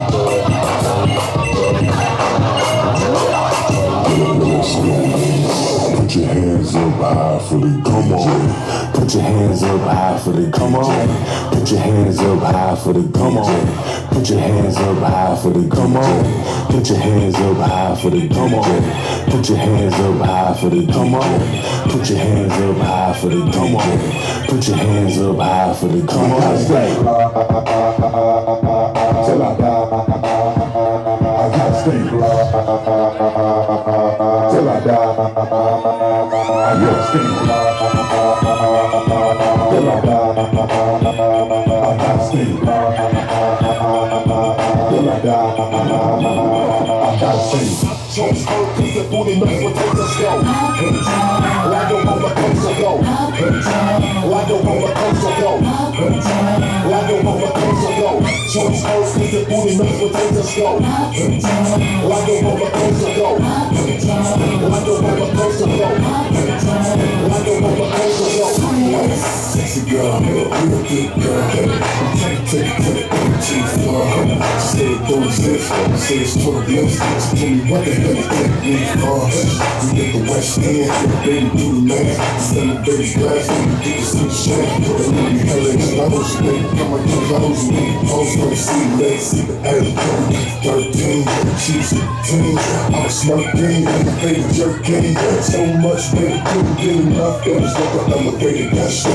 Put your hands up high for the come on. Put your hands up high for the come on. Put your hands up high for the come on. Put your hands up high for the come on. Put your hands up high for the come on. Put your hands up high for the come on. Put your hands up high for the come on. Put your hands up high for the come on. Till I die. I gotta stay. Till I die. I gotta stay. Till I die. I gotta stay. Till I die. I gotta stay. Just hurt piece of booty mess with take a slow. Like the roller coaster go. Like the roller coaster go. Like the roller coaster go. Just hurt piece of booty mess with take a slow. Like the roller coaster go. Like the roller coaster go. Like the roller coaster go. Sexy girl, real good girl. Take it to the empty floor. Say it don't exist. Say it's for the bliss. Tell me what the hell is that mean for? We get the West End, baby do the math. Send the baby's glass, we get the six shit. Put the money hella explodes, baby, come on, come close. Pose for the see, let's see the ass. 13, she's 15. I'm smirking, baby jerking. So much, baby, couldn't get enough. It was like an elevated gas.